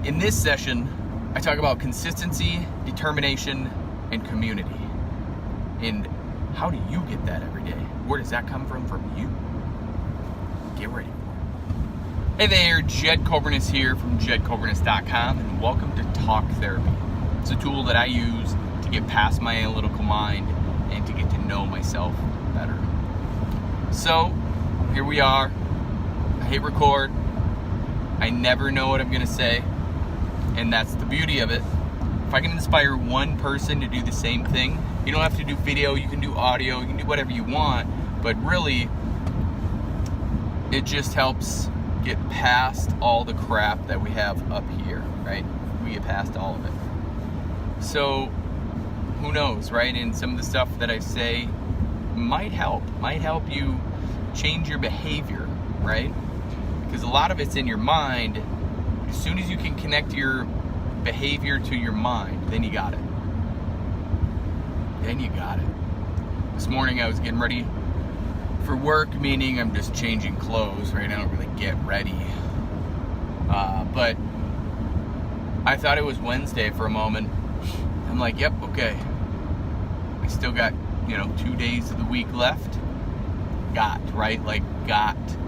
In this session, I talk about consistency, determination, and community. And how do you get that every day? Where does that come from you? Get ready for it. Hey there, Jed Coburnus here from jedcoburnus.com, and welcome to Talk Therapy. It's a tool that I use to get past my analytical mind and to get to know myself better. So, here we are. I hit record. I never know what I'm going to say, and that's the beauty of it. If I can inspire one person to do the same thing, you don't have to do video, you can do audio, you can do whatever you want, but really, it just helps get past all the crap that we have up here, right? We get past all of it. So, who knows, right? And some of the stuff that I say might help you change your behavior, right? Because a lot of it's in your mind. As soon as you can connect your behavior to your mind, then you got it. This morning I was getting ready for work, meaning I'm just changing clothes, right? I don't really get ready. But I thought it was Wednesday for a moment. I'm like, yep, okay. I still got, 2 days of the week left. Got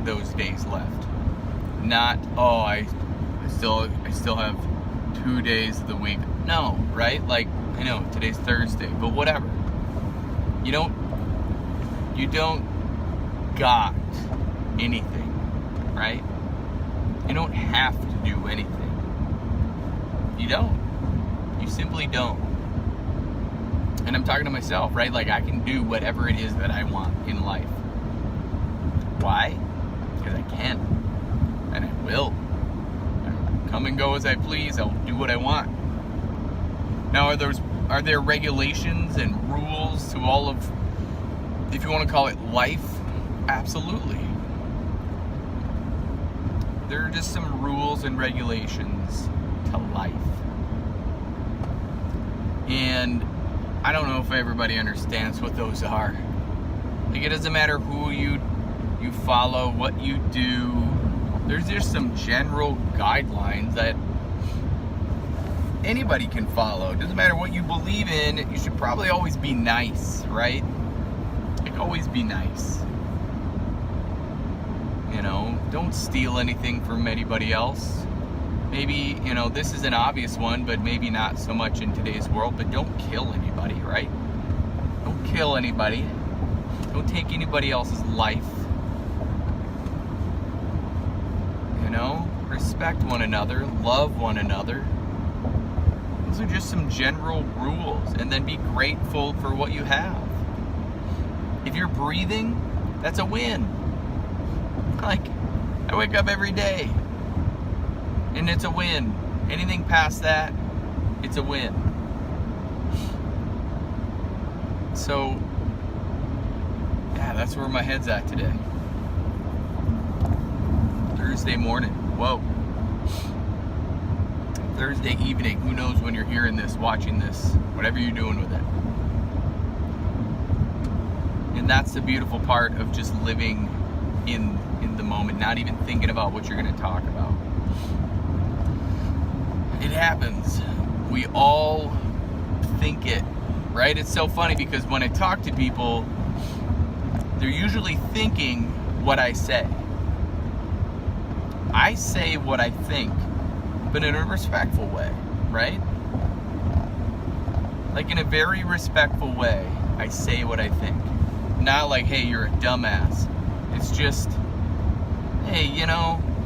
those days left. Not, I still have 2 days of the week. No, right? I know today's Thursday, but whatever. You don't got anything, right? You don't have to do anything. You don't. You simply don't. And I'm talking to myself, right? I can do whatever it is that I want in life. Why? Because I can. And I will. I'll come and go as I please. I'll do what I want. Now, are there regulations and rules to all of, if you want to call it life? Absolutely. There are just some rules and regulations to life. And I don't know if everybody understands what those are. It doesn't matter who you follow, what you do. There's just some general guidelines that anybody can follow. It doesn't matter what you believe in. You should probably always be nice, right? Always be nice. Don't steal anything from anybody else. Maybe, this is an obvious one, but maybe not so much in today's world, but don't kill anybody, right? Don't kill anybody. Don't take anybody else's life. Respect one another, love one another. Those are just some general rules, and then be grateful for what you have. If you're breathing, that's a win. I wake up every day, and it's a win. Anything past that, it's a win. So, yeah, that's where my head's at today. Thursday morning. Whoa. Thursday evening. Who knows when you're hearing this, watching this, whatever you're doing with it. And that's the beautiful part of just living in the moment, not even thinking about what you're going to talk about. It happens. We all think it, right? It's so funny because when I talk to people, they're usually thinking what I say. I say what I think, but in a respectful way, right? In a very respectful way, I say what I think. Not hey, you're a dumbass. It's just, hey,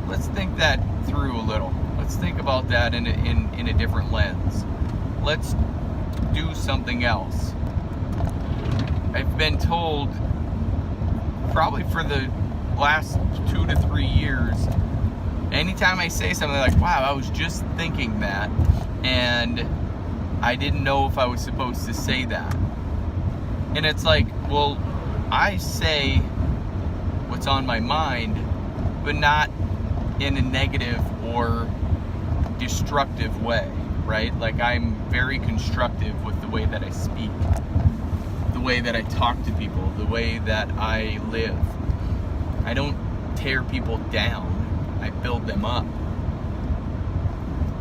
let's think that through a little. Let's think about that in a different lens. Let's do something else. I've been told, probably for the last 2 to 3 years, anytime I say something wow, I was just thinking that, and I didn't know if I was supposed to say that. And it's well, I say what's on my mind, but not in a negative or destructive way, right? I'm very constructive with the way that I speak, the way that I talk to people, the way that I live. I don't tear people down, I build them up.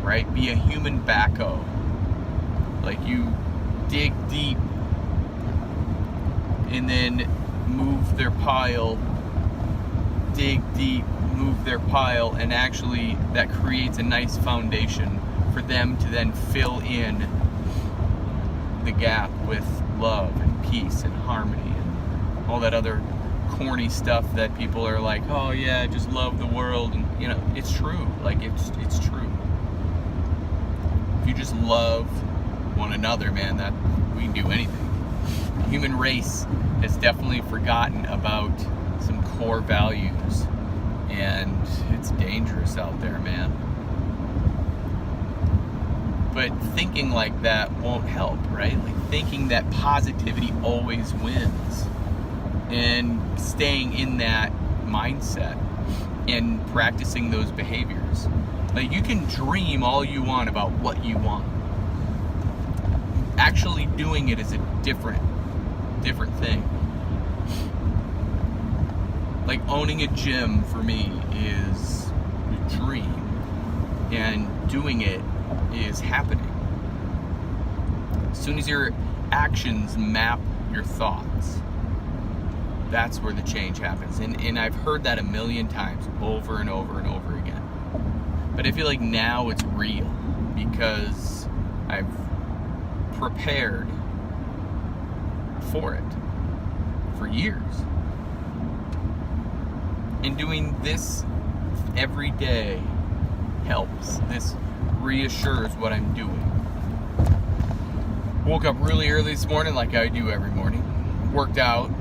right? Be a human backhoe. Like, you dig deep and then move their pile, dig deep, move their pile, and actually that creates a nice foundation for them to then fill in the gap with love and peace and harmony and all that other corny stuff that people are like, oh yeah, just love the world. And you know, it's true. Like, it's true. If you just love one another, man, that we can do anything. The human race has definitely forgotten about some core values, and it's dangerous out there, man. But thinking like that won't help, right? Like, thinking that positivity always wins, and staying in that mindset and practicing those behaviors. Like, you can dream all you want about what you want. Actually doing it is a different thing. Like, owning a gym for me is a dream, and doing it is happening. As soon as your actions map your thoughts, that's where the change happens. And I've heard that a million times, over and over and over again. But I feel like now it's real, because I've prepared for it for years. And doing this every day helps. This reassures what I'm doing. Woke up really early this morning, like I do every morning. Worked out.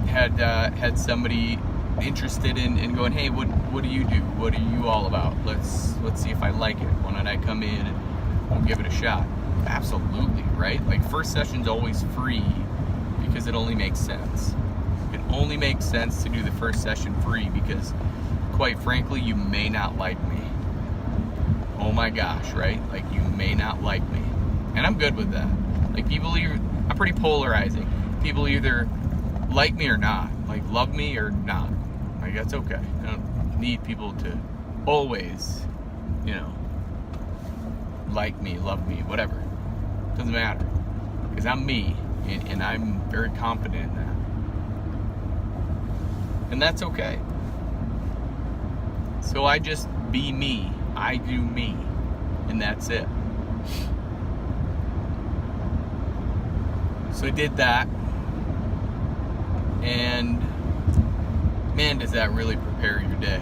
Had somebody interested in going, hey, what do you do? What are you all about? Let's see if I like it. Why don't I come in and we'll give it a shot? Absolutely, right? Like, first session's always free because it only makes sense. It only makes sense to do the first session free because, quite frankly, you may not like me. Oh my gosh, right? Like, you may not like me. And I'm good with that. Like, I'm pretty polarizing. People either like me or not. Like, love me or not. Like, that's okay. I don't need people to always, like me, love me, whatever. Doesn't matter. Because I'm me, and I'm very confident in that. And that's okay. So I just be me. I do me. And that's it. So I did that. And man, does that really prepare your day.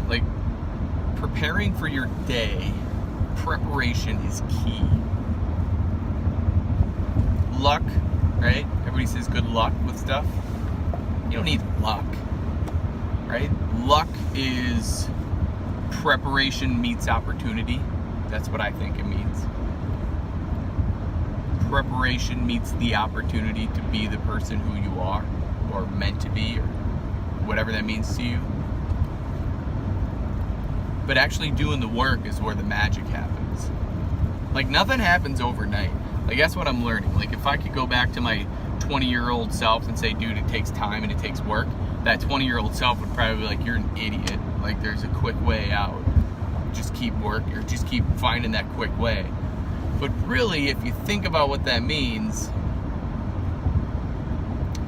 Like, preparing for your day, preparation is key. Luck, right? Everybody says good luck with stuff. You don't need luck, right? Luck is preparation meets opportunity. That's what I think it means. Preparation meets the opportunity to be the person who you are, or meant to be, or whatever that means to you. But actually doing the work is where the magic happens. Like, nothing happens overnight. Like, that's what I'm learning. Like, if I could go back to my 20-year-old self and say, dude, it takes time and it takes work, that 20-year-old self would probably be like, you're an idiot. Like, there's a quick way out. Just keep working, or just keep finding that quick way. But really, if you think about what that means,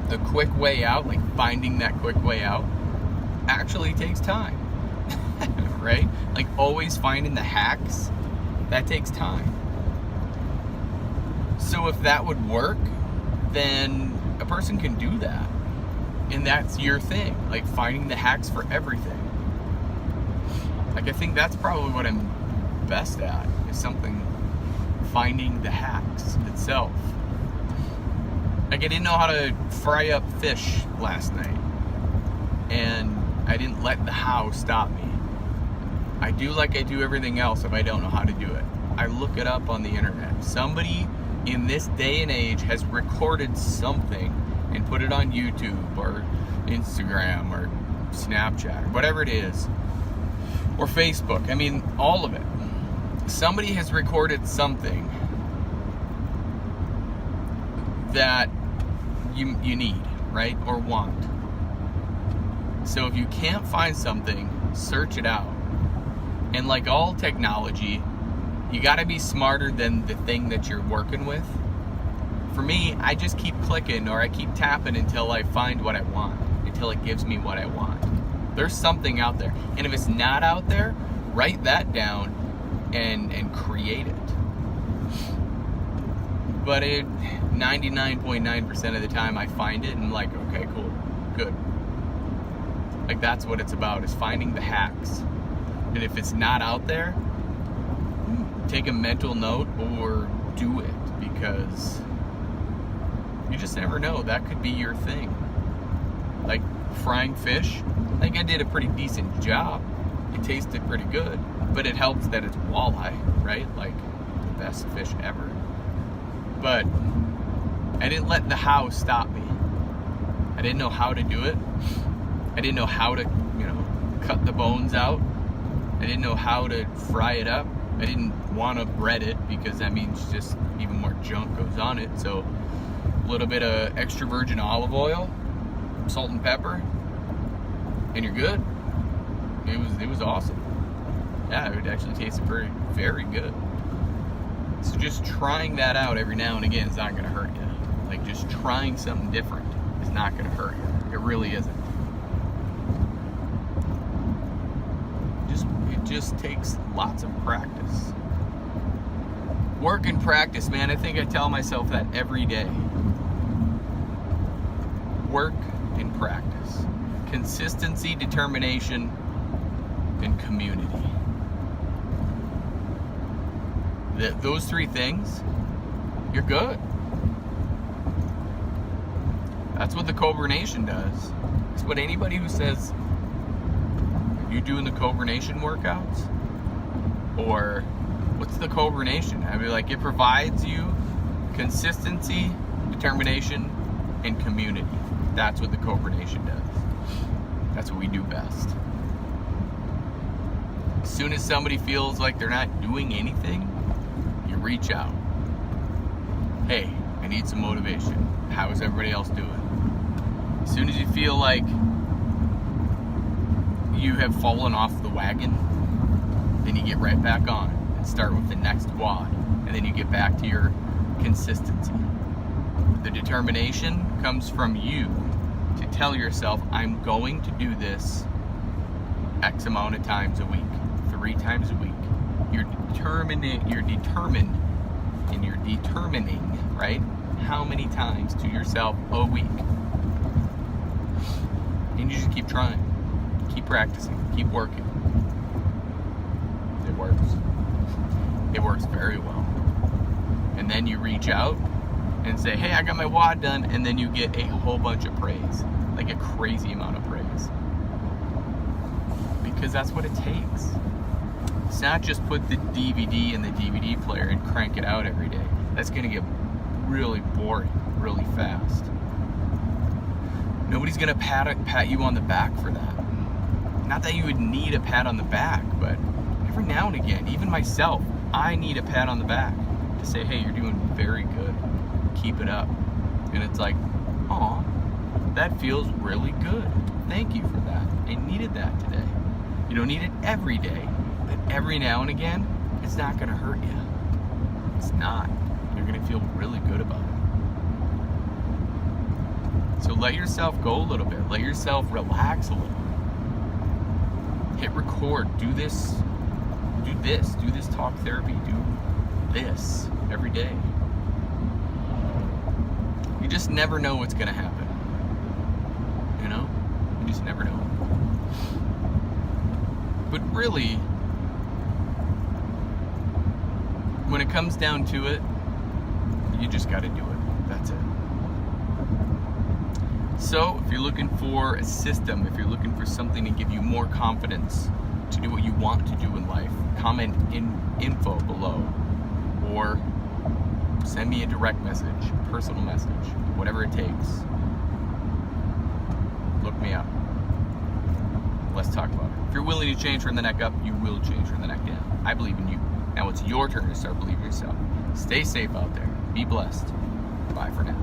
the quick way out, like finding that quick way out, actually takes time. Right? Like, always finding the hacks, that takes time. So if that would work, then a person can do that. And that's your thing, like finding the hacks for everything. Like, I think that's probably what I'm best at, is finding the hacks itself. Like, I didn't know how to fry up fish last night, and I didn't let the how stop me. I do like I do everything else if I don't know how to do it. I look it up on the internet. Somebody in this day and age has recorded something and put it on YouTube or Instagram or Snapchat or whatever it is, or Facebook. I mean, all of it. Somebody has recorded something that you need, right? Or want. So if you can't find something, search it out. And like all technology, you got to be smarter than the thing that you're working with. For me, I just keep clicking or I keep tapping until I find what I want, until it gives me what I want. There's something out there. And if it's not out there, write that down and create it. But 99.9% of the time I find it and I'm like, okay, cool, good. Like that's what it's about, is finding the hacks. And if it's not out there, take a mental note or do it, because you just never know. That could be your thing. Like frying fish, I think I did a pretty decent job. It tasted pretty good, but it helps that it's walleye, right? Like the best fish ever. But I didn't let the how stop me. I didn't know how to do it. I didn't know how to, cut the bones out. I didn't know how to fry it up. I didn't want to bread it because that means just even more junk goes on it. So a little bit of extra virgin olive oil, salt and pepper, and you're good. It was awesome. Yeah, it actually tasted very good. So just trying that out every now and again is not going to hurt you. Like just trying something different is not going to hurt you. It really isn't. It just takes lots of practice. Work and practice, man. I think I tell myself that every day. Work and practice. Consistency, determination, and community. Those three things, you're good. That's what the Cobra Nation does. It's what anybody who says, you doing the Cobra Nation workouts? Or what's the Cobra Nation? I mean, like, it provides you consistency, determination, and community. That's what the Cobra Nation does. That's what we do best. As soon as somebody feels like they're not doing anything, you reach out. Hey, I need some motivation. How is everybody else doing? As soon as you feel like you have fallen off the wagon, then you get right back on and start with the next WOD, and then you get back to your consistency. The determination comes from you to tell yourself, I'm going to do this X amount of times a week, 3 times a week. You're determined, and you're determining, right, how many times to yourself a week. And you just keep trying. Keep practicing, keep working. It works. It works very well. And then you reach out and say, hey, I got my WOD done, and then you get a whole bunch of praise, like a crazy amount of praise. Because that's what it takes. It's not just put the DVD in the DVD player and crank it out every day. That's gonna get really boring really fast. Nobody's gonna pat you on the back for that. Not that you would need a pat on the back, but every now and again, even myself, I need a pat on the back to say, hey, you're doing very good. Keep it up. And it's like, aw, that feels really good. Thank you for that. I needed that today. You don't need it every day, but every now and again, it's not gonna hurt you. It's not. You're gonna feel really good about it. So let yourself go a little bit. Let yourself relax a little. Hit record. Do this talk therapy. Do this every day. You just never know what's gonna happen. You just never know. But really, when it comes down to it, you just gotta do it. That's it. So, if you're looking for a system, if you're looking for something to give you more confidence to do what you want to do in life, comment in info below, or send me a direct message, a personal message, whatever it takes. Look me up. Let's talk about it. If you're willing to change from the neck up, you will change from the neck down. I believe in you. Now it's your turn to start believing in yourself. Stay safe out there. Be blessed. Bye for now.